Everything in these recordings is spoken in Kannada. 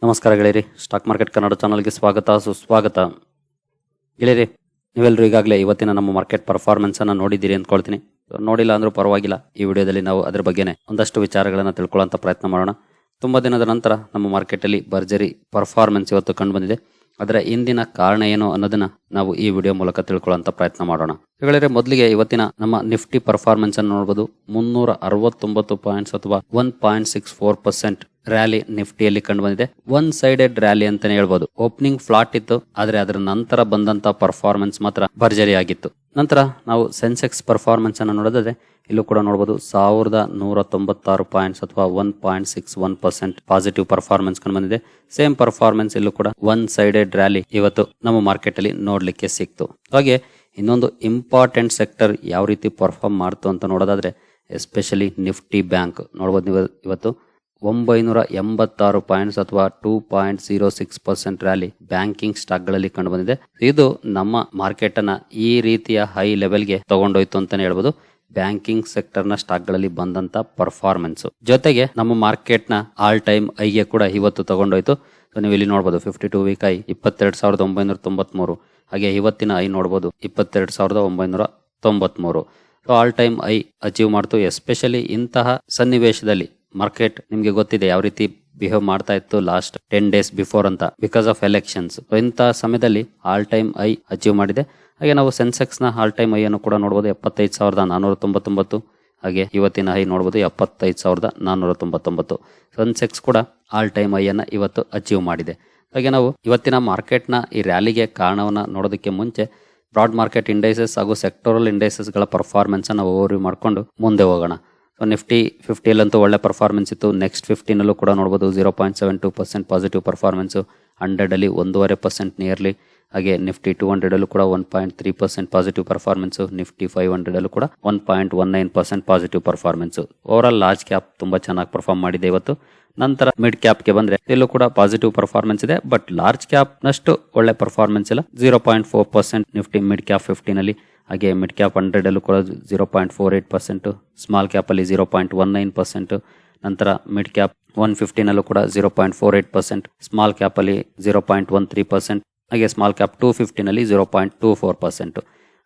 ನಮಸ್ಕಾರ ಗೆಳೆಯರಿ, ಸ್ಟಾಕ್ ಮಾರ್ಕೆಟ್ ಕನ್ನಡ ಚಾನಲ್ಗೆ ಸ್ವಾಗತ ಸುಸ್ವಾಗತ. ಗೆಳೆಯರಿ, ನೀವೆಲ್ಲರೂ ಈಗಾಗಲೇ ಇವತ್ತಿನ ನಮ್ಮ ಮಾರ್ಕೆಟ್ ಪರ್ಫಾರ್ಮೆನ್ಸ್ ಅನ್ನ ನೋಡಿದ್ದೀರಿ ಅಂದ್ಕೊಳ್ತೀನಿ. ನೋಡಿಲ್ಲ ಅಂದ್ರೂ ಪರವಾಗಿಲ್ಲ, ಈ ವಿಡಿಯೋದಲ್ಲಿ ನಾವು ಅದರ ಬಗ್ಗೆನೇ ಒಂದಷ್ಟು ವಿಚಾರಗಳನ್ನು ತಿಳ್ಕೊಳ್ಳೋಂಥ ಪ್ರಯತ್ನ ಮಾಡೋಣ. ತುಂಬಾ ದಿನದ ನಂತರ ನಮ್ಮ ಮಾರ್ಕೆಟಲ್ಲಿ ಭರ್ಜರಿ ಪರ್ಫಾರ್ಮೆನ್ಸ್ ಇವತ್ತು ಕಂಡು ಬಂದಿದೆ. ಅದರ ಹಿಂದಿನ ಕಾರಣ ಏನು ಅನ್ನೋದನ್ನ ನಾವು ಈ ವಿಡಿಯೋ ಮೂಲಕ ತಿಳ್ಕೊಳ್ಳುವಂತ ಪ್ರಯತ್ನ ಮಾಡೋಣ. ಗೆಳೆಯರೆ, ಮೊದಲಿಗೆ ಇವತ್ತಿನ ನಮ್ಮ ನಿಫ್ಟಿ ಪರ್ಫಾರ್ಮೆನ್ಸ್ ಅನ್ನು ನೋಡಬಹುದು. 369 ಪಾಯಿಂಟ್ಸ್ ಅಥವಾ 1.64% ರ್ಯಾಲಿ ನಿಫ್ಟಿಯಲ್ಲಿ ಕಂಡು ಬಂದಿದೆ. ಒನ್ ಸೈಡೆಡ್ ರ್ಯಾಲಿ ಅಂತಾನೆ ಹೇಳ್ಬೋದು. ಓಪನಿಂಗ್ ಫ್ಲಾಟ್ ಇತ್ತು, ಆದ್ರೆ ಅದರ ನಂತರ ಬಂದಂತ ಪರ್ಫಾರ್ಮೆನ್ಸ್ ಮಾತ್ರ ಭರ್ಜರಿ ಆಗಿತ್ತು. ನಂತರ ನಾವು ಸೆನ್ಸೆಕ್ಸ್ ಪರ್ಫಾರ್ಮೆನ್ಸ್ ಅನ್ನು ನೋಡೋದಾದ್ರೆ ಇಲ್ಲೂ ಕೂಡ ನೋಡಬಹುದು 1196 ಪಾಯಿಂಟ್ಸ್ ಅಥವಾ 1.61% ಪಾಸಿಟಿವ್ ಪರ್ಫಾರ್ಮೆನ್ಸ್ ಕಂಡು ಬಂದಿದೆ. ಸೇಮ್ ಪರ್ಫಾರ್ಮೆನ್ಸ್ ಇಲ್ಲೂ ಕೂಡ ಒನ್ ಸೈಡೆಡ್ ರ್ಯಾಲಿ ಇವತ್ತು ನಮ್ಮ ಮಾರ್ಕೆಟ್ ಅಲ್ಲಿ ನೋಡ್ಲಿಕ್ಕೆ ಸಿಕ್ತು. ಹಾಗೆ ಇನ್ನೊಂದು ಇಂಪಾರ್ಟೆಂಟ್ ಸೆಕ್ಟರ್ ಯಾವ ರೀತಿ ಪರ್ಫಾರ್ಮ್ ಮಾಡ್ತು ಅಂತ ನೋಡೋದಾದ್ರೆ ಎಸ್ಪೆಷಲಿ ನಿಫ್ಟಿ ಬ್ಯಾಂಕ್ ನೋಡಬಹುದು. ಇವತ್ತು 986 ಪಾಯಿಂಟ್ಸ್ ಅಥವಾ 2.06% ರ್ಯಾಲಿ ಬ್ಯಾಂಕಿಂಗ್ ಸ್ಟಾಕ್ ಗಳಲ್ಲಿ ಕಂಡು ಬಂದಿದೆ. ಇದು ನಮ್ಮ ಮಾರ್ಕೆಟ್ ಅನ್ನ ಈ ರೀತಿಯ ಹೈ ಲೆವೆಲ್ಗೆ ತಗೊಂಡೋಯ್ತು ಅಂತಾನೆ ಹೇಳ್ಬೋದು. ಬ್ಯಾಂಕಿಂಗ್ ಸೆಕ್ಟರ್ ನ ಸ್ಟಾಕ್ ಗಳಲ್ಲಿ ಬಂದಂತ ಪರ್ಫಾರ್ಮೆನ್ಸ್ ಜೊತೆಗೆ ನಮ್ಮ ಮಾರ್ಕೆಟ್ ನ ಆಲ್ ಟೈಮ್ ಐಗೆ ಕೂಡ ಇವತ್ತು ತಗೊಂಡೋಯ್ತು. ನೀವು ಇಲ್ಲಿ ನೋಡಬಹುದು 52 ವೀಕ್ ಐ 22,993, ಹಾಗೆ ಇವತ್ತಿನ ಐ ನೋಡಬಹುದು 22,993. ಆಲ್ ಟೈಮ್ ಐ ಅಚೀವ್ ಮಾಡ್ತು. ಎಸ್ಪೆಷಲಿ ಇಂತಹ ಸನ್ನಿವೇಶದಲ್ಲಿ ಮಾರ್ಕೆಟ್ ನಿಮ್ಗೆ ಗೊತ್ತಿದೆ ಯಾವ ರೀತಿ ಬಿಹೇವ್ ಮಾಡ್ತಾ ಇತ್ತು ಲಾಸ್ಟ್ 10 ಡೇಸ್ ಬಿಫೋರ್ ಅಂತ, ಬಿಕಾಸ್ ಆಫ್ ಎಲೆಕ್ಷನ್ಸ್. ಇಂತಹ ಸಮಯದಲ್ಲಿ ಆಲ್ ಟೈಮ್ ಐ ಅಚೀವ್ ಮಾಡಿದೆ. ಹಾಗೆ ನಾವು ಸೆನ್ಸೆಕ್ಸ್ ನ ಆಲ್ ಟೈಮ್ ಐ ಅನ್ನು ಕೂಡ ನೋಡಬಹುದು 75,499. ಹಾಗೆ ಇವತ್ತಿನ ಹೈ ನೋಡಬಹುದು 75,499. ಸೆನ್ಸೆಕ್ಸ್ ಕೂಡ ಆಲ್ ಟೈಮ್ ಐ ಅನ್ನ ಇವತ್ತು ಅಚೀವ್ ಮಾಡಿದೆ. ಹಾಗೆ ನಾವು ಇವತ್ತಿನ ಮಾರ್ಕೆಟ್ ನ ಈ ರ್ಯಾಲಿಗೆ ಕಾರಣವನ್ನ ನೋಡೋದಕ್ಕೆ ಮುಂಚೆ ಬ್ರಾಡ್ ಮಾರ್ಕೆಟ್ ಇಂಡೈಸಸ್ ಹಾಗೂ ಸೆಕ್ಟೋರಲ್ ಇಂಡೈಸಸ್ ಗಳ ಪರ್ಫಾರ್ಮೆನ್ಸ್ ಅನ್ನು ಓವರ್ವ್ಯೂ ಮಾಡ್ಕೊಂಡು ಮುಂದೆ ಹೋಗೋಣ. ನಿಫ್ಟಿ 50 ಅಂತೂ ಒಳ್ಳೆ ಪರ್ಫಾರ್ಮೆನ್ಸ್ ಇತ್ತು. ನೆಕ್ಸ್ಟ್ 15 ನಲ್ಲೂ ಕೂಡ ನೋಡಬಹುದು 0.72% ಪಾಸಿಟಿವ್ ಪರ್ಫಾರ್ಮೆನ್ಸ್. 100 ಅಲ್ಲಿ 1.5% ನಿಯರ್ಲಿ. ಹಾಗೆ ನಿಫ್ಟಿ 200 ಅಲ್ಲೂ ಕೂಡ 1.3% ಪಾಸಿಟಿವ್ ಪರ್ಫಾರ್ಮೆನ್ಸ್. ನಿಫ್ಟಿ 500 ಅಲ್ಲೂ ಕೂಡ 1.19% positive performance. Over all large cap ತುಂಬಾ ಚೆನ್ನಾಗಿ ಪರ್ಫಾರ್ಮ್ ಮಾಡಿದೆ ಇವತ್ತು. ನಂತರ ಮಿಡ್ ಕ್ಯಾಪ್ ಗೆ ಬಂದ್ರೆ ಇಲ್ಲೂ ಕೂಡ ಪಾಸಿಟಿವ್ ಪರ್ಫಾರ್ಮೆನ್ಸ್ ಇದೆ, ಬಟ್ ಲಾರ್ಜ್ ಕ್ಯಾಪ್ ನಷ್ಟು ಒಳ್ಳೆ ಪರ್ಫಾರ್ಮೆನ್ಸ್ ಇಲ್ಲ. 0.4% ನಿಫ್ಟಿ ಮಿಡ್ ಕ್ಯಾಪ್ 15 ಅಲ್ಲಿ. ಹಾಗೆ ಮಿಡ್ ಕ್ಯಾಪ್ 100 ಅಲ್ಲೂ ಕೂಡ 0.48%. ಸ್ಮಾಲ್ ಕ್ಯಾಪ್ ಅಲ್ಲಿ 0.19%. ನಂತರ ಮಿಡ್ ಕ್ಯಾಪ್ 115 ಅಲ್ಲೂ ಕೂಡ 0.48%. ಸ್ಮಾಲ್ ಕ್ಯಾಪ್ ಅಲ್ಲಿ 0.13%. ಹಾಗೆ ಸ್ಮಾಲ್ ಕ್ಯಾಪ್ 215 ಅಲ್ಲಿ 0.24%.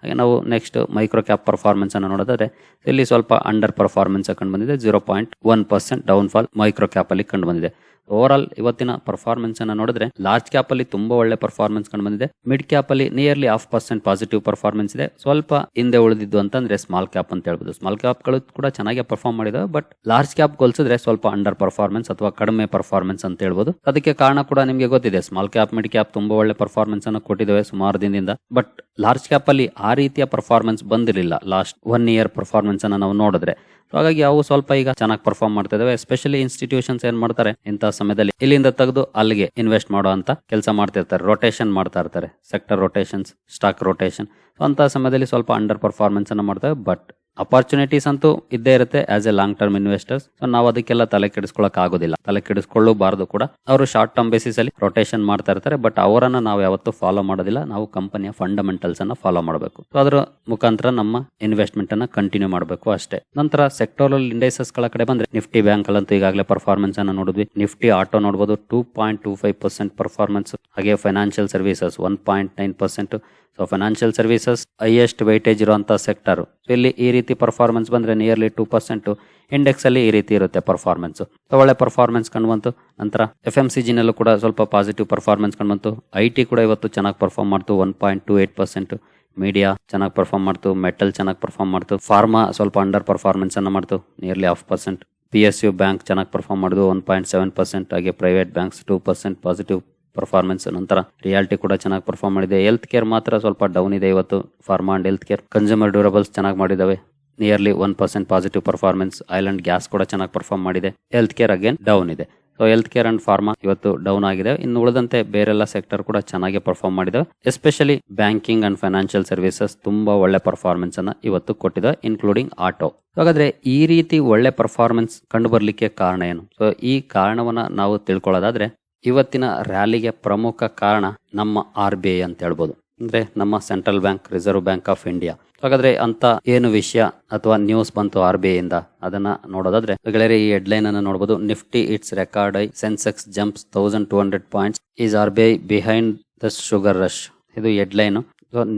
ಹಾಗೆ ನಾವು ನೆಕ್ಸ್ಟ್ ಮೈಕ್ರೋ ಕ್ಯಾಪ್ ಪರ್ಫಾರ್ಮೆನ್ಸ್ ಅನ್ನು ನೋಡೋದಾದ್ರೆ ಇಲ್ಲಿ ಸ್ವಲ್ಪ ಅಂಡರ್ ಪರ್ಫಾರ್ಮೆನ್ಸ್ ಕಂಡು ಬಂದಿದೆ. 0.1% ಡೌನ್ಫಾಲ್ ಮೈಕ್ರೋ ಕ್ಯಾಪ್ ಅಲ್ಲಿ ಕಂಡು ಬಂದಿದೆ. ಓವರ್ ಆಲ್ ಇವತ್ತಿನ ಪರ್ಫಾರ್ಮೆನ್ಸ್ ಅನ್ನು ನೋಡಿದ್ರೆ ಲಾರ್ಜ್ ಕ್ಯಾಪ್ ಅಲ್ಲಿ ತುಂಬಾ ಒಳ್ಳೆ ಪರ್ಫಾರ್ಮೆನ್ಸ್ ಕಂಡು ಬಂದಿದೆ. ಮಿಡ್ ಕ್ಯಾಪ್ ಅಲ್ಲಿ ನಿಯರ್ಲಿ 0.5% ಪಾಸಿಟಿವ್ ಪರ್ಫಾರ್ಮೆನ್ಸ್ ಇದೆ. ಸ್ವಲ್ಪ ಹಿಂದೆ ಉಳಿದಿದ್ದು ಅಂತಂದ್ರೆ ಸ್ಮಾಲ್ ಕ್ಯಾಪ್ ಅಂತ ಹೇಳ್ಬೋದು. ಸ್ಮಾಲ್ ಕ್ಯಾಪ್ ಗಳು ಕೂಡ ಚೆನ್ನಾಗಿ ಪರ್ಫಾರ್ಮ್ ಮಾಡಿದಾವೆ, ಬಟ್ ಲಾರ್ಜ್ ಕ್ಯಾಪ್ ಹೋಲಿಸಿದ್ರೆ ಸ್ವಲ್ಪ ಅಂಡರ್ ಪರ್ಫಾರ್ಮೆನ್ಸ್ ಅಥವಾ ಕಡಿಮೆ ಪರ್ಫಾರ್ಮೆನ್ಸ್ ಅಂತ ಹೇಳ್ಬೋದು. ಅದಕ್ಕೆ ಕಾರಣ ಕೂಡ ನಿಮಗೆ ಗೊತ್ತಿದೆ. ಸ್ಮಾಲ್ ಕ್ಯಾಪ್ ಮಿಡ್ ಕ್ಯಾಪ್ ತುಂಬಾ ಒಳ್ಳೆ ಪರ್ಫಾರ್ಮೆನ್ಸ್ ಅನ್ನು ಕೊಟ್ಟಿದ್ದಾವೆ ಸುಮಾರು ದಿನದಿಂದ, ಬಟ್ ಲಾರ್ಜ್ ಕ್ಯಾಪ್ ಅಲ್ಲಿ ಆ ರೀತಿಯ ಪರ್ಫಾರ್ಮೆನ್ಸ್ ಬಂದಿರಲಿಲ್ಲ ಲಾಸ್ಟ್ 1 ಇಯರ್ ಪರ್ಫಾರ್ಮೆನ್ಸ್ ಅನ್ನ ನಾವು ನೋಡಿದ್ರೆ. ಹಾಗಾಗಿ ಅವು ಸ್ವಲ್ಪ ಈಗ ಚೆನ್ನಾಗಿ ಪರ್ಫಾರ್ಮ್ ಮಾಡ್ತಾ ಇದಾವೆ. ಎಸ್ಪೆಷಲಿ ಇನ್ಸ್ಟಿಟ್ಯೂಷನ್ಸ್ ಏನ್ ಮಾಡ್ತಾರೆ ಇಂತಹ ಸಮಯದಲ್ಲಿ ಇಲ್ಲಿಂದ ತೆಗೆದು ಅಲ್ಲಿಗೆ ಇನ್ವೆಸ್ಟ್ ಮಾಡೋ ಅಂತ ಕೆಲಸ ಮಾಡ್ತಿರ್ತಾರೆ. ರೊಟೇಷನ್ ಮಾಡ್ತಾ ಇರ್ತಾರೆ, ಸೆಕ್ಟರ್ ರೊಟೇಷನ್ಸ್, ಸ್ಟಾಕ್ ರೊಟೇಷನ್. ಅಂತಹ ಸಮಯದಲ್ಲಿ ಸ್ವಲ್ಪ ಅಂಡರ್ ಪರ್ಫಾರ್ಮೆನ್ಸ್ ಅನ್ನ ಮಾಡ್ತೇವೆ, ಬಟ್ ಅಪಾರ್ಚುನಿಟೀಸ್ ಅಂತೂ ಇದ್ದೇ ಇರುತ್ತೆ as A long term investors. ನಾವು ಅದಕ್ಕೆಲ್ಲ ತಲೆ ಕೆಡಿಸ್ಕೊಳ್ಳಕ್ ಆಗೋದಿಲ್ಲ, ತಲೆ ಕೆಡಿಸ್ಕೊಳ್ಳಬಾರದು ಕೂಡ. ಅವರು ಶಾರ್ಟ್ ಟರ್ಮ್ ಬೇಸಿಸ್ ಅಲ್ಲಿ ರೊಟೇಷನ್ ಮಾಡ್ತಾ ಇರ್ತಾರೆ, ಬಟ್ ಅವರನ್ನ ನಾವು ಯಾವತ್ತೂ ಫಾಲೋ ಮಾಡೋದಿಲ್ಲ. ನಾವು ಕಂಪನಿಯ ಫಂಡಮೆಂಟಲ್ಸ್ ಅನ್ನ ಫಾಲೋ ಮಾಡಬೇಕು. ಅದರ ಮುಖಾಂತರ ನಮ್ಮ ಇನ್ವೆಸ್ಟ್ಮೆಂಟ್ ಅನ್ನ ಕಂಟಿನ್ಯೂ ಮಾಡಬೇಕು ಅಷ್ಟೇ. ನಂತರ ಸೆಕ್ಟೋರಲ್ ಇಂಡೈಸಸ್ ಗಳ ಕಡೆ ಬಂದ್ರೆ ನಿಫ್ಟಿ ಬ್ಯಾಂಕ್ ಅಲ್ಲಂತೂ ಈಗಾಗಲೇ ಪರ್ಫಾರ್ಮೆನ್ಸ್ ಅನ್ನ ನೋಡಿದ್ವಿ. ನಿಫ್ಟಿ ಆಟೋ ನೋಡಬಹುದು 2.25% ಪರ್ಫಾರ್ಮೆನ್ಸ್. ಹಾಗೆ financial services 1.9%. So financial services highest weightage ಇರುವಂತಹ ಸೆಕ್ಟರ್. ಇಲ್ಲಿ ಈ ರೀತಿ ಪರ್ಫಾರ್ಮೆನ್ಸ್ ಬಂದ್ರೆ ನಿಯರ್ಲಿ 2%. ಇಂಡೆಕ್ಸ್ ಅಲ್ಲಿ ಈ ರೀತಿ ಇರುತ್ತೆ ಪರ್ಫಾರ್ಮೆನ್ಸ್. ಒಳ್ಳೆ ಪರ್ಫಾರ್ಮೆನ್ಸ್ ಕಂಡುಬಂತು. ನಂತರ FMCG ನಲ್ಲೂ ಕೂಡ ಸ್ವಲ್ಪ ಪಾಸಿಟಿವ್ ಪರ್ಫಾರ್ಮೆನ್ಸ್ ಕಂಡುಬಂತು. IT ಕೂಡ ಇವತ್ತು ಚೆನ್ನಾಗಿ ಪರ್ಫಾರ್ಮ್ ಮಾಡ್ತು 1.28%. ಮೀಡಿಯಾ ಚೆನ್ನಾಗಿ ಪರ್ಫಾರ್ಮ್ ಮಾಡ್ತು. ಮೆಟಲ್ ಚೆನ್ನಾಗಿ ಪರ್ಫಾರ್ಮ್ ಮಾಡ್ತು. ಫಾರ್ಮಾ ಸ್ವಲ್ಪ ಅಂಡರ್ ಪರ್ಫಾರ್ಮೆನ್ಸ್ ಅನ್ನ ಮಾಡ್ತು, ನಿಯರ್ಲಿ 0.5%. PSU ಬ್ಯಾಂಕ್ ಚೆನ್ನಾಗಿ ಪರ್ಫಾರ್ಮ್ ಮಾಡಿದ್ರು 1.7%. ಹಾಗೆ ಪ್ರೈವೇಟ್ ಬ್ಯಾಂಕ್ಸ್ 2% ಪಾಸಿಟಿವ್ ಪರ್ಫಾರ್ಮೆನ್ಸ್. ನಂತರ ರಿಯಾಲಿಟಿ ಕೂಡ ಚೆನ್ನಾಗಿ ಪರ್ಫಾರ್ಮ್ ಮಾಡಿದೆ. ಹೆಲ್ತ್ ಕೇರ್ ಮಾತ್ರ ಸ್ವಲ್ಪ ಡೌನ್ ಇದೆ ಇವತ್ತು. Pharma and health care. Consumer durables ಚೆನ್ನಾಗಿ ಮಾಡಿದಾವೆ, nearly 1% positive performance. Oil and gas ಕೂಡ ಚೆನ್ನಾಗಿ ಪರ್ಫಾರ್ಮ್ ಮಾಡಿದೆ. ಹೆಲ್ತ್ ಕೇರ್ ಅಗೇನ್ ಡೌನ್ ಇದೆ. So health care and pharma ಇವತ್ತು ಡೌನ್ ಆಗಿದೆ. ಇನ್ನು ಉಳಿದಂತೆ ಬೇರೆಲ್ಲ ಸೆಕ್ಟರ್ ಕೂಡ ಚೆನ್ನಾಗಿ ಪರ್ಫಾರ್ಮ್ ಮಾಡಿದಾವೆ. Especially banking and financial services ತುಂಬಾ ಒಳ್ಳೆ ಪರ್ಫಾರ್ಮೆನ್ಸ್ ಅನ್ನ ಇವತ್ತು ಕೊಟ್ಟಿದೆ, ಇನ್ಕ್ಲೂಡಿಂಗ್ ಆಟೋ. ಹಾಗಾದ್ರೆ ಈ ರೀತಿ ಒಳ್ಳೆ ಪರ್ಫಾರ್ಮೆನ್ಸ್ ಕಂಡು ಬರ್ಲಿಕ್ಕೆ ಕಾರಣ ಏನು? ಸೊ ಈ ಕಾರಣವನ್ನ ನಾವು ತಿಳ್ಕೊಳ್ಳೋದಾದ್ರೆ ಇವತ್ತಿನ ರ್ಯಾಲಿಗೆ ಪ್ರಮುಖ ಕಾರಣ ನಮ್ಮ RBI ಅಂತ ಹೇಳ್ಬೋದು. ಅಂದ್ರೆ ನಮ್ಮ central bank, reserve bank of India. ಹಾಗಾದ್ರೆ ಅಂತ ಏನು ವಿಷಯ ಅಥವಾ ನ್ಯೂಸ್ ಬಂತು RBI ಇಂದ ಅದನ್ನ ನೋಡೋದಾದ್ರೆ ಗೆಳೆಯರೆ ಈ ಹೆಡ್ಲೈನ್ ಅನ್ನ ನೋಡಬಹುದು. Nifty its record high, Sensex jumps 1200 points, is RBI behind the sugar rush. ಇದು ಹೆಡ್ಲೈನ್.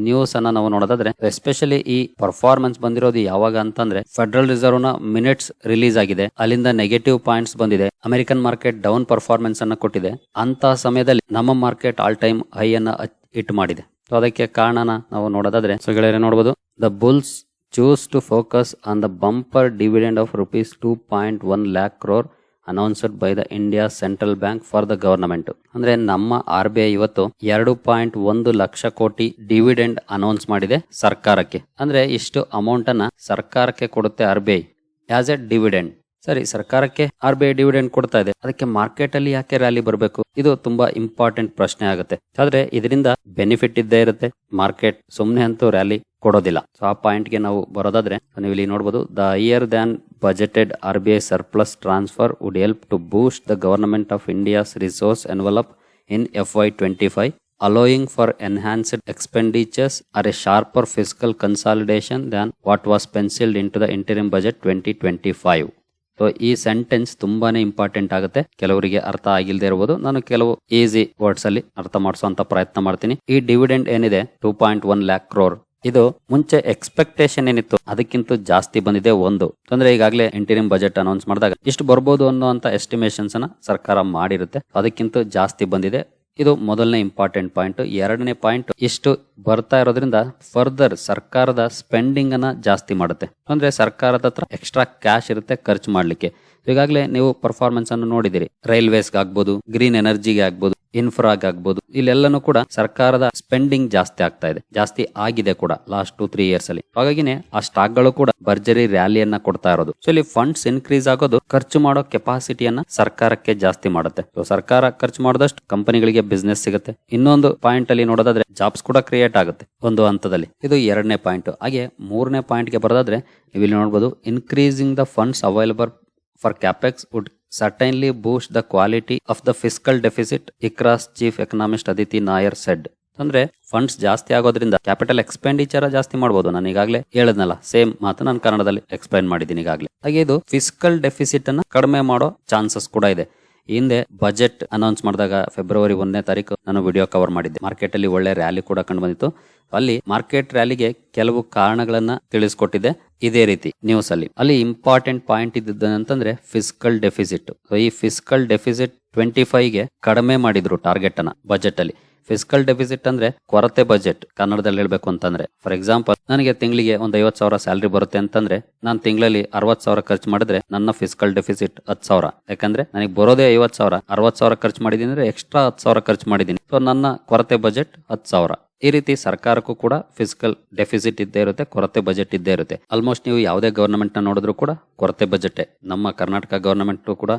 ನ್ಯೂಸ್ ಅನ್ನ ನಾವು ನೋಡೋದಾದ್ರೆ ಎಸ್ಪೆಷಲಿ ಈ ಪರ್ಫಾರ್ಮೆನ್ಸ್ ಬಂದಿರೋದು ಯಾವಾಗ ಅಂತಂದ್ರೆ ಫೆಡರಲ್ ರಿಸರ್ವ್ ನ ಮಿನಿಟ್ಸ್ ರಿಲೀಸ್ ಆಗಿದೆ, ಅಲ್ಲಿಂದ ನೆಗೆಟಿವ್ ಪಾಯಿಂಟ್ಸ್ ಬಂದಿದೆ, ಅಮೆರಿಕನ್ ಮಾರ್ಕೆಟ್ ಡೌನ್ ಪರ್ಫಾರ್ಮೆನ್ಸ್ ಅನ್ನ ಕೊಟ್ಟಿದೆ. ಅಂತ ಸಮಯದಲ್ಲಿ ನಮ್ಮ ಮಾರ್ಕೆಟ್ ಆಲ್ ಟೈಮ್ ಹೈ ಅನ್ನ ಹಿಟ್ ಮಾಡಿದೆ. ಸೊ ಅದಕ್ಕೆ ಕಾರಣನ ನಾವು ನೋಡೋದಾದ್ರೆ ನೋಡಬಹುದು. The bulls choose to focus on the bumper dividend of ₹2.1 lakh crore announced by the India central bank for the government. ಅಂದ್ರೆ ನಮ್ಮ RBI ಇವತ್ತು 2.1 ಲಕ್ಷ ಕೋಟಿ ಡಿವಿಡೆಂಡ್ ಅನೌನ್ಸ್ ಮಾಡಿದೆ ಸರ್ಕಾರಕ್ಕೆ. ಅಂದ್ರೆ ಇಷ್ಟು ಅಮೌಂಟ್ ಅನ್ನ ಸರ್ಕಾರಕ್ಕೆ ಕೊಡುತ್ತೆ RBI ಆಸ್ ಎ ಡಿವಿಡೆಂಡ್. ಸರಿ, ಸರ್ಕಾರಕ್ಕೆ RBI ಡಿವಿಡೆಂಡ್ ಕೊಡ್ತಾ ಇದೆ, ಅದಕ್ಕೆ ಮಾರ್ಕೆಟ್ ಅಲ್ಲಿ ಯಾಕೆ ರ್ಯಾಲಿ ಬರಬೇಕು? ಇದು ತುಂಬಾ ಇಂಪಾರ್ಟೆಂಟ್ ಪ್ರಶ್ನೆ ಆಗುತ್ತೆ. ಆದ್ರೆ ಇದರಿಂದ ಬೆನಿಫಿಟ್ ಇದ್ದೇ ಇರುತ್ತೆ, ಮಾರ್ಕೆಟ್ ಸುಮ್ನೆ ಅಂತೂ ರ್ಯಾಲಿ ಕೊಡೋದಿಲ್ಲ. ಸೊ ಆ ಪಾಯಿಂಟ್ ಗೆ ನಾವು ಬರೋದಾದ್ರೆ ನೀವು ಇಲ್ಲಿ ನೋಡಬಹುದು. The higher than budgeted RBI surplus transfer would help to boost the government of India's resource envelope in FY25, allowing for enhanced expenditures or a sharper fiscal consolidation than what was penciled into the interim budget 2025. So ಈ ಸೆಂಟೆನ್ಸ್ ತುಂಬಾನೇ ಇಂಪಾರ್ಟೆಂಟ್ ಆಗುತ್ತೆ. ಕೆಲವರಿಗೆ ಅರ್ಥ ಆಗಿಲ್ಲದೆ ಇರಬಹುದು, ನಾನು ಕೆಲವು ಈಸಿ ವರ್ಡ್ಸ್ ಅಲ್ಲಿ ಅರ್ಥ ಮಾಡಿಸುವಂತ ಪ್ರಯತ್ನ ಮಾಡ್ತೀನಿ. ಈ ಡಿವಿಡೆಂಡ್ ಏನಿದೆ 2.1 lakh crore, ಇದು ಮುಂಚೆ ಎಕ್ಸ್ಪೆಕ್ಟೇಷನ್ ಏನಿತ್ತು ಅದಕ್ಕಿಂತ ಜಾಸ್ತಿ ಬಂದಿದೆ. ಒಂದು ಅಂದ್ರೆ ಈಗಾಗಲೇ ಇಂಟೀರಿಯಂ ಬಜೆಟ್ ಅನೌನ್ಸ್ ಮಾಡಿದಾಗ ಇಷ್ಟು ಬರ್ಬೋದು ಅನ್ನುವಂತ ಎಸ್ಟಿಮೇಷನ್ಸ್ ಅನ್ನ ಸರ್ಕಾರ ಮಾಡಿರುತ್ತೆ, ಅದಕ್ಕಿಂತ ಜಾಸ್ತಿ ಬಂದಿದೆ. ಇದು ಮೊದಲನೇ ಇಂಪಾರ್ಟೆಂಟ್ ಪಾಯಿಂಟ್. ಎರಡನೇ ಪಾಯಿಂಟ್, ಇಷ್ಟು ಬರ್ತಾ ಇರೋದ್ರಿಂದ ಫರ್ದರ್ ಸರ್ಕಾರದ ಸ್ಪೆಂಡಿಂಗ್ ಅನ್ನ ಜಾಸ್ತಿ ಮಾಡುತ್ತೆ. ಅಂದ್ರೆ ಸರ್ಕಾರದ ಹತ್ರ ಎಕ್ಸ್ಟ್ರಾ ಕ್ಯಾಶ್ ಇರುತ್ತೆ ಖರ್ಚು ಮಾಡ್ಲಿಕ್ಕೆ. ಈಗಾಗಲೇ ನೀವು ಪರ್ಫಾರ್ಮೆನ್ಸ್ ಅನ್ನು ನೋಡಿದಿರಿ, ರೈಲ್ವೇಸ್ಗೆ ಆಗ್ಬೋದು, ಗ್ರೀನ್ ಎನರ್ಜಿಗೆ ಆಗ್ಬೋದು, ಇನ್ಫ್ರಾಗ್ ಆಗ್ಬೋದು, ಇಲ್ಲೆಲ್ಲನೂ ಕೂಡ ಸರ್ಕಾರದ ಸ್ಪೆಂಡಿಂಗ್ ಜಾಸ್ತಿ ಆಗ್ತಾ ಇದೆ, ಜಾಸ್ತಿ ಆಗಿದೆ ಕೂಡ ಲಾಸ್ಟ್ 2-3 years ಅಲ್ಲಿ. ಹಾಗಾಗಿನೇ ಆ ಸ್ಟಾಕ್ ಗಳು ಕೂಡ ಭರ್ಜರಿ ರ್ಯಾಲಿಯನ್ನ ಕೊಡ್ತಾ ಇರೋದು. ಸೊ ಇಲ್ಲಿ ಫಂಡ್ಸ್ ಇನ್ಕ್ರೀಸ್ ಆಗೋದು ಖರ್ಚು ಮಾಡೋ ಕೆಪಾಸಿಟಿಯನ್ನ ಸರ್ಕಾರಕ್ಕೆ ಜಾಸ್ತಿ ಮಾಡುತ್ತೆ. ಸೊ ಸರ್ಕಾರ ಖರ್ಚು ಮಾಡಿದಷ್ಟು ಕಂಪನಿಗಳಿಗೆ ಬಿಸ್ನೆಸ್ ಸಿಗುತ್ತೆ. ಇನ್ನೊಂದು ಪಾಯಿಂಟ್ ಅಲ್ಲಿ ನೋಡೋದಾದ್ರೆ ಜಾಬ್ಸ್ ಕೂಡ ಕ್ರಿಯೇಟ್ ಆಗುತ್ತೆ ಒಂದು ಹಂತದಲ್ಲಿ. ಇದು ಎರಡನೇ ಪಾಯಿಂಟ್. ಹಾಗೆ ಮೂರನೇ ಪಾಯಿಂಟ್ ಗೆ ಬರೋದಾದ್ರೆ ನೀವು ಇಲ್ಲಿ ನೋಡಬಹುದು, increasing the funds available for capex would certainly boost the quality of the fiscal deficit, ICRA's chief economist Aditi Nair said. ಅಂದ್ರೆ ಫಂಡ್ಸ್ ಜಾಸ್ತಿ ಆಗೋದ್ರಿಂದ ಕ್ಯಾಪಿಟಲ್ ಎಕ್ಸ್ಪೆಂಡಿಚರ್ ಜಾಸ್ತಿ ಮಾಡಬಹುದು. ನಾನು ಈಗಾಗಲೇ ಹೇಳದ್ನಲ್ಲ, ಸೇಮ್ ಮಾತು ನಾನು ಕನ್ನಡದಲ್ಲಿ ಎಕ್ಸ್ಪ್ಲೈನ್ ಮಾಡಿದ್ದೀನಿ ಈಗಾಗಲೇ. ಹಾಗೆ ಇದು ಫಿಸ್ಕಲ್ ಡೆಫಿಸಿಟ್ ಅನ್ನ ಕಡಿಮೆ ಮಾಡೋ ಚಾನ್ಸಸ್ ಕೂಡ ಇದೆ. ಹಿಂದೆ ಬಜೆಟ್ ಅನೌನ್ಸ್ ಮಾಡಿದಾಗ February 1ನೇ ತಾರೀಕು ನಾನು ವಿಡಿಯೋ ಕವರ್ ಮಾಡಿದ್ದೆ. ಮಾರ್ಕೆಟ್ ಅಲ್ಲಿ ಒಳ್ಳೆ ರ್ಯಾಲಿ ಕೂಡ ಕಂಡು ಬಂದಿತ್ತು. ಅಲ್ಲಿ ಮಾರ್ಕೆಟ್ ರ್ಯಾಲಿಗೆ ಕೆಲವು ಕಾರಣಗಳನ್ನ ತಿಳಿಸ್ಕೊಟ್ಟಿದೆ ಇದೇ ರೀತಿ ನ್ಯೂಸ್ ಅಲ್ಲಿ. ಅಲ್ಲಿ ಇಂಪಾರ್ಟೆಂಟ್ ಪಾಯಿಂಟ್ ಇದ್ದಂತಂದ್ರೆ ಫಿಸ್ಕಲ್ ಡೆಫಿಸಿಟ್. ಈ ಫಿಸ್ಕಲ್ ಡೆಫಿಸಿಟ್ 25ಗೆ ಕಡಿಮೆ ಮಾಡಿದ್ರು ಟಾರ್ಗೆಟ್ ಅನ್ನ ಬಜೆಟ್ ಅಲ್ಲಿ. ಫಿಸ್ಕಲ್ ಡೆಫಿಸಿಟ್ ಅಂದ್ರೆ ಕೊರತೆ ಬಜೆಟ್ ಕನ್ನಡದಲ್ಲಿ ಹೇಳ್ಬೇಕು ಅಂತಂದ್ರೆ. ಫಾರ್ ಎಕ್ಸಾಂಪಲ್, ನನಗೆ ತಿಂಗಳಿಗೆ ಒಂದು 50,000 ಸ್ಯಾಲರಿ ಬರುತ್ತೆ ಅಂತಂದ್ರೆ ನಾನು ತಿಂಗಳಲ್ಲಿ 60,000 ಖರ್ಚು ಮಾಡಿದ್ರೆ ನನ್ನ ಫಿಸ್ಕಲ್ ಡೆಫಿಸಿಟ್ 10,000. ಯಾಕಂದ್ರೆ ನನಗೆ ಬರೋದೇ 50,000, 60,000 ಖರ್ಚು ಮಾಡಿದೀನಿ ಅಂದ್ರೆ ಎಕ್ಸ್ಟ್ರಾ 10,000 ಖರ್ಚು ಮಾಡಿದೀನಿ. ಸೊ ನನ್ನ ಕೊರತೆ ಬಜೆಟ್ 10,000. ಈ ರೀತಿ ಸರ್ಕಾರಕ್ಕೂ ಕೂಡ ಫಿಸ್ಕಲ್ ಡೆಫಿಸಿಟ್ ಇದ್ದೇ ಇರುತ್ತೆ, ಕೊರತೆ ಬಜೆಟ್ ಇದ್ದೇ ಇರುತ್ತೆ. ಆಲ್ಮೋಸ್ಟ್ ನೀವು ಯಾವುದೇ ಗವರ್ನಮೆಂಟ್ ನ ನೋಡಿದ್ರು ಕೂಡ ಕೊರತೆ ಬಜೆಟ್. ನಮ್ಮ ಕರ್ನಾಟಕ ಗವರ್ನಮೆಂಟ್ ಕೂಡ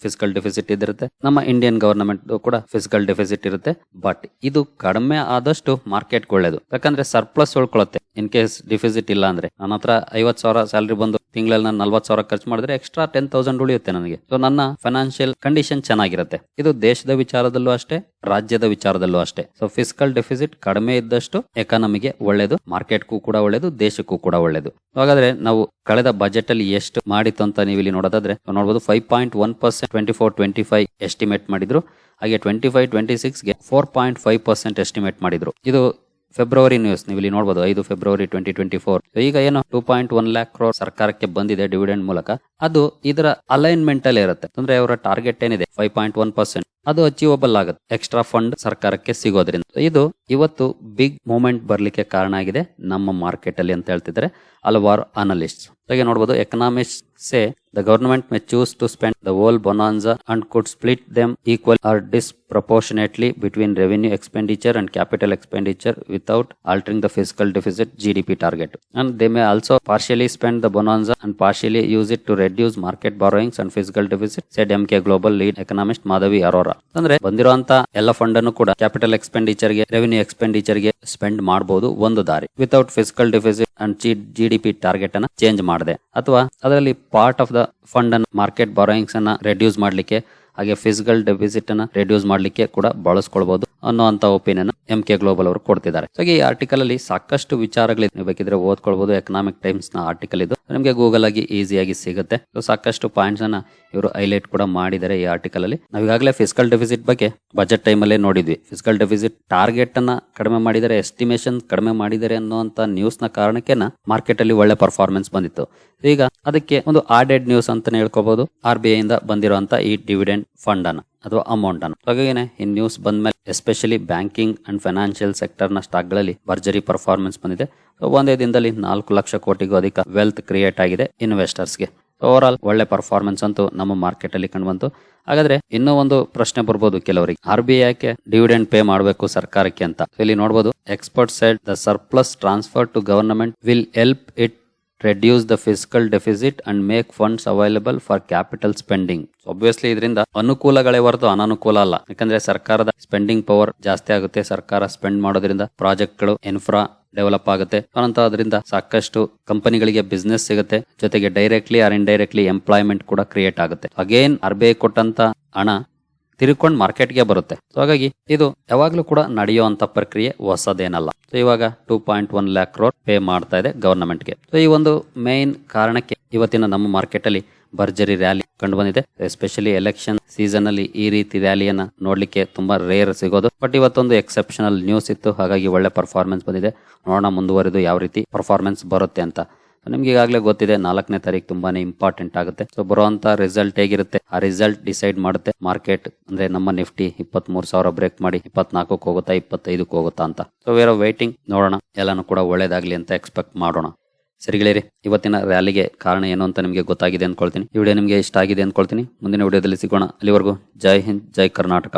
ಫಿಸ್ಕಲ್ ಡೆಫಿಸಿಟ್ ಇದಿರುತ್ತೆ, ನಮ್ಮ ಇಂಡಿಯನ್ ಗವರ್ನಮೆಂಟ್ ಕೂಡ ಫಿಸ್ಕಲ್ ಡೆಫಿಸಿಟ್ ಇರುತ್ತೆ. ಬಟ್ ಇದು ಕಡಿಮೆ ಆದಷ್ಟು ಮಾರ್ಕೆಟ್ ಒಳ್ಳೇದು, ಯಾಕಂದ್ರೆ ಸರ್ಪ್ಲಸ್ ಉಳ್ಕೊಳ್ಳುತ್ತೆ. ಇನ್ ಕೇಸ್ ಡಿಫಿಸಿಟ್ ಇಲ್ಲ ಅಂದ್ರೆ ನನ್ನ ಹತ್ರ 50,000 ಸ್ಯಾಲರಿ ಬಂದು ತಿಂಗಳಲ್ಲಿ ನಾನು 40,000 ಖರ್ಚು ಮಾಡಿದ್ರೆ ಎಕ್ಸ್ಟ್ರಾ 10,000 ಉಳಿಯುತ್ತೆ ನನಗೆ. ಸೊ ನನ್ನ ಫೈನಾನ್ಷಿಯಲ್ ಕಂಡೀಷನ್ ಚೆನ್ನಾಗಿರುತ್ತೆ. ಇದು ದೇಶದ ವಿಚಾರದಲ್ಲೂ ಅಷ್ಟೇ, ರಾಜ್ಯದ ವಿಚಾರದಲ್ಲೂ ಅಷ್ಟೇ. ಸೊ ಫಿಸ್ಕಲ್ ಡೆಫಿಸಿಟ್ ಕಡಿಮೆ ಇದ್ದಷ್ಟು ಎಕಾನಮಿಗೆ ಒಳ್ಳೇದು, ಮಾರ್ಕೆಟ್ಗೂ ಕೂಡ ಒಳ್ಳೇದು, ದೇಶಕ್ಕೂ ಕೂಡ ಒಳ್ಳೇದು. ಹಾಗಾದ್ರೆ ನಾವು ಕಳೆದ ಬಜೆಟ್ ಅಲ್ಲಿ ಎಷ್ಟು ಮಾಡಿತ್ತು ಅಂತ ನೀವು ಇಲ್ಲಿ ನೋಡೋದಾದ್ರೆ ನೋಡಬಹುದು. 5.1% 24-25 ಎಸ್ಟಿಮೇಟ್ ಮಾಡಿದ್ರು. ಹಾಗೆ 25-26ಗೆ 4.5% ಎಸ್ಟಿಮೇಟ್ ಮಾಡಿದ್ರು. ಇದು ಫೆಬ್ರವರಿ ನ್ಯೂಸ್, ನೀವು ಇಲ್ಲಿ ನೋಡಬಹುದು 5 February 2024. ಈಗ ಏನು 2.1 lakh crore ಸರ್ಕಾರಕ್ಕೆ ಬಂದಿದೆ ಡಿವಿಡೆಂಡ್ ಮೂಲಕ, ಅದು ಇದರ ಅಲೈನ್ಮೆಂಟ್ ಅಲ್ಲಿ ಇರುತ್ತೆ. ಅಂದ್ರೆ ಅವರ ಟಾರ್ಗೆಟ್ ಏನಿದೆ 5.1%, ಅದು ಅಚೀವಬಲ್ ಆಗುತ್ತೆ ಎಕ್ಸ್ಟ್ರಾ ಫಂಡ್ ಸರ್ಕಾರಕ್ಕೆ ಸಿಗೋದ್ರಿಂದ. ಇದು ಇವತ್ತು ಬಿಗ್ ಮೂವ್ಮೆಂಟ್ ಬರ್ಲಿಕ್ಕೆ ಕಾರಣ ಆಗಿದೆ ನಮ್ಮ ಮಾರ್ಕೆಟ್ ಅಲ್ಲಿ ಅಂತ ಹೇಳ್ತಿದ್ದಾರೆ ಹಲವಾರು ಅನಲಿಸ್ಟ್. ಹಾಗೆ ನೋಡಬಹುದು, economist say the government may choose to spend the whole bonanza and could split them equal or disproportionately between revenue expenditure and capital expenditure without altering the fiscal deficit GDP target. And they may also partially spend the bonanza and partially use it to reduce market borrowings and fiscal deficit, said MK Global lead economist Madhavi Arora. ಅಂದ್ರೆ ಬಂದಿರುವಂತ ಎಲ್ಲ ಫಂಡ್ ಅನ್ನು ಕೂಡ ಕ್ಯಾಪಿಟಲ್ ಎಕ್ಸ್ಪೆಂಡಿಚರ್ ಗೆ, ರೆವಿನ್ಯೂ ಎಕ್ಸ್ಪೆಂಡಿಚರ್ ಗೆ ಸ್ಪೆಂಡ್ ಮಾಡಬಹುದು ಒಂದು ದಾರಿ, without fiscal deficit and GDP target ಅನ್ನ ಚೇಂಜ್ ಮಾಡದೆ, ಅಥವಾ ಅದರಲ್ಲಿ ಪಾರ್ಟ್ ಆಫ್ ದ ಫಂಡ್ ಅನ್ನು ಮಾರ್ಕೆಟ್ ಬಾರೋಯಿಂಗ್ಸ್ ಅನ್ನ ರೆಡ್ಯೂಸ್ ಮಾಡ್ಲಿಕ್ಕೆ, ಹಾಗೆ ಫಿಸಿಕಲ್ ಡೆಫಿಸಿಟ್ ಅನ್ನ ರೆಡ್ಯೂಸ್ ಮಾಡ್ಲಿಕ್ಕೆ ಕೂಡ ಬಳಸ್ಕೊಳ್ಬಹುದು ಅನ್ನುವಂತ ಒಪಿನಿಯನ್ MK ಗ್ಲೋಬಲ್ ಅವರು ಕೊಡ್ತಿದ್ದಾರೆ. ಸೊ ಈ ಆರ್ಟಿಕಲ್ ಅಲ್ಲಿ ಸಾಕಷ್ಟು ವಿಚಾರಗಳಿದೆ, ನೀವು ಬೇಕಿದ್ರೆ ಓದ್ಕೊಳ್ಬಹುದು. ಎಕನಾಮಿಕ್ ಟೈಮ್ಸ್ ನ ಆರ್ಟಿಕಲ್ ಇದು, ನಿಮಗೆ ಗೂಗಲ್ ಆಗಿ ಈಸಿಯಾಗಿ ಸಿಗುತ್ತೆ. ಸೊ ಸಾಕಷ್ಟು ಪಾಯಿಂಟ್ಸ್ ಅನ್ನ ಇವರು ಹೈಲೈಟ್ ಕೂಡ ಮಾಡಿದ್ದಾರೆ ಈ ಆರ್ಟಿಕಲ್ ಅಲ್ಲಿ. ನಾವು ಈಗಾಗಲೇ ಫಿಸ್ಕಲ್ ಡೆಫಿಸಿಟ್ ಬಗ್ಗೆ ಬಜೆಟ್ ಟೈಮ್ ಅಲ್ಲೇ ನೋಡಿದ್ವಿ. ಫಿಸ್ಕಲ್ ಡೆಫಿಸಿಟ್ ಟಾರ್ಗೆಟ್ ಅನ್ನ ಕಡಿಮೆ ಮಾಡಿದರೆ, ಎಸ್ಟಿಮೇಷನ್ ಕಡಿಮೆ ಮಾಡಿದರೆ ಅನ್ನುವಂತ ನ್ಯೂಸ್ ನ ಕಾರಣಕ್ಕೆ ಮಾರ್ಕೆಟ್ ಅಲ್ಲಿ ಒಳ್ಳೆ ಪರ್ಫಾರ್ಮೆನ್ಸ್ ಬಂದಿತ್ತು. ಈಗ ಅದಕ್ಕೆ ಒಂದು ಆಡೆಡ್ ನ್ಯೂಸ್ ಅಂತಾನೆ ಹೇಳ್ಕೋಬಹುದು, RBI ಇಂದ ಬಂದಿರುವಂತ ಈ ಡಿವಿಡೆಂಡ್ ಫಂಡ್ ಅನ್ನ ಅಥವಾ ಅಮೌಂಟ್ ಅನ್ನು. ಹಾಗಾಗಿ ಈ ನ್ಯೂಸ್ ಬಂದ್ಮೇಲೆ especially banking and financial sector ನ ಸ್ಟಾಕ್ ಗಳಲ್ಲಿ ಭರ್ಜರಿ ಪರ್ಫಾರ್ಮೆನ್ಸ್ ಬಂದಿದೆ. ಒಂದೇ ದಿನದಲ್ಲಿ 4 ಲಕ್ಷ ಕೋಟಿಗೂ ಅಧಿಕ ವೆಲ್ತ್ ಕ್ರಿಯೇಟ್ ಆಗಿದೆ ಇನ್ವೆಸ್ಟರ್ಸ್ಗೆ. ಓವರ್ ಆಲ್ ಒಳ್ಳೆ ಪರ್ಫಾರ್ಮೆನ್ಸ್ ಅಂತೂ ನಮ್ಮ ಮಾರ್ಕೆಟ್ ಅಲ್ಲಿ ಕಂಡುಬಂತು. ಹಾಗಾದ್ರೆ ಇನ್ನೂ ಒಂದು ಪ್ರಶ್ನೆ ಬರ್ಬೋದು ಕೆಲವರಿಗೆ, RBI ಯಾಕೆ ಡಿವಿಡೆಂಡ್ ಪೇ ಮಾಡಬೇಕು ಸರ್ಕಾರಕ್ಕೆ ಅಂತ. ಇಲ್ಲಿ ನೋಡಬಹುದು, expert said the surplus transfer to government will help it reduce the fiscal deficit and make funds available for capital spending. Obviously ಇದರಿಂದ ಅನುಕೂಲಗಳೇ ಹೊರತು ಅನಾನುಕೂಲ ಅಲ್ಲ. ಯಾಕಂದ್ರೆ ಸರ್ಕಾರದ ಸ್ಪೆಂಡಿಂಗ್ ಪವರ್ ಜಾಸ್ತಿ ಆಗುತ್ತೆ. ಸರ್ಕಾರ ಸ್ಪೆಂಡ್ ಮಾಡೋದ್ರಿಂದ ಪ್ರಾಜೆಕ್ಟ್ಗಳು, ಇನ್ಫ್ರಾ ಡೆವಲಪ್ ಆಗುತ್ತೆ. ಅನಂತರ ಅದರಿಂದ ಸಾಕಷ್ಟು ಕಂಪನಿಗಳಿಗೆ ಬಿಸ್ನೆಸ್ ಸಿಗುತ್ತೆ. ಜೊತೆಗೆ ಡೈರೆಕ್ಟ್ಲಿ ಆರ್ ಇಂಡೈರೆಕ್ಟ್ಲಿ ಎಂಪ್ಲಾಯ್ಮೆಂಟ್ ಕೂಡ ಕ್ರಿಯೇಟ್ ಆಗುತ್ತೆ. ಅಗೇನ್ RBI ಕೊಟ್ಟಂತ ಹಣ ತಿರ್ಕೊಂಡು ಮಾರ್ಕೆಟ್ಗೆ ಬರುತ್ತೆ. ಸೊ ಹಾಗಾಗಿ ಇದು ಯಾವಾಗ್ಲೂ ಕೂಡ ನಡೆಯುವಂತ ಪ್ರಕ್ರಿಯೆ, ಹೊಸದೇನಲ್ಲ. ಸೊ ಇವಾಗ 2.1 lakh crore ಪೇ ಮಾಡ್ತಾ ಇದೆ ಗವರ್ನಮೆಂಟ್ಗೆ. ಸೊ ಈ ಒಂದು ಮೇನ್ ಕಾರಣಕ್ಕೆ ಇವತ್ತಿನ ನಮ್ಮ ಮಾರ್ಕೆಟ್ ಅಲ್ಲಿ ಭರ್ಜರಿ ರ್ಯಾಲಿ ಕಂಡು ಬಂದಿದೆ. ಎಸ್ಪೆಷಲಿ ಎಲೆಕ್ಷನ್ ಸೀಸನ್ ಅಲ್ಲಿ ಈ ರೀತಿ ರ್ಯಾಲಿಯನ್ನ ನೋಡ್ಲಿಕ್ಕೆ ತುಂಬಾ ರೇರ್ ಸಿಗೋದು. ಬಟ್ ಇವತ್ತೊಂದು ಎಕ್ಸೆಪ್ಷನಲ್ ನ್ಯೂಸ್ ಇತ್ತು, ಹಾಗಾಗಿ ಒಳ್ಳೆ ಪರ್ಫಾರ್ಮೆನ್ಸ್ ಬಂದಿದೆ. ನೋಡೋಣ ಮುಂದುವರೆದು ಯಾವ ರೀತಿ ಪರ್ಫಾರ್ಮೆನ್ಸ್ ಬರುತ್ತೆ ಅಂತ. ನಿಮ್ಗೆ ಈಗಾಗಲೇ ಗೊತ್ತಿದೆ 4ನೇ ತಾರೀಕು ತುಂಬಾನೇ ಇಂಪಾರ್ಟೆಂಟ್ ಆಗುತ್ತೆ. ಸೊ ಬರುವಂತ ರಿಸಲ್ಟ್ ಹೇಗಿರುತ್ತೆ, ಆ ರಿಸಲ್ಟ್ ಡಿಸೈಡ್ ಮಾಡುತ್ತೆ ಮಾರ್ಕೆಟ್. ಅಂದ್ರೆ ನಮ್ಮ ನಿಫ್ಟಿ 23,000 ಬ್ರೇಕ್ ಮಾಡಿ 24ಕ್ಕೆ ಹೋಗುತ್ತಾ, 25ಕ್ಕೆ ಹೋಗುತ್ತಾ ಅಂತ. ಸೊ ವೇರ್ ವೈಟಿಂಗ್, ನೋಡೋಣ. ಎಲ್ಲಾನು ಕೂಡ ಒಳ್ಳೇದಾಗ್ಲಿ ಅಂತ ಎಕ್ಸ್ಪೆಕ್ಟ್ ಮಾಡೋಣ. ಸರಿ ಗೆಳೆಯರಿ, ಇವತ್ತಿನ ರ್ಯಾಲಿಗೆ ಕಾರಣ ಏನು ಅಂತ ನಿಮಗೆ ಗೊತ್ತಾಗಿದೆ ಅನ್ಕೊಳ್ತೀನಿ. ಈ ವಿಡಿಯೋ ನಿಮಗೆ ಇಷ್ಟ ಆಗಿದೆ ಅನ್ಕೊಳ್ತೀನಿ. ಮುಂದಿನ ವಿಡಿಯೋದಲ್ಲಿ ಸಿಗೋಣ. ಅಲ್ಲಿವರೆಗೂ ಜೈ ಹಿಂದ್, ಜೈ ಕರ್ನಾಟಕ.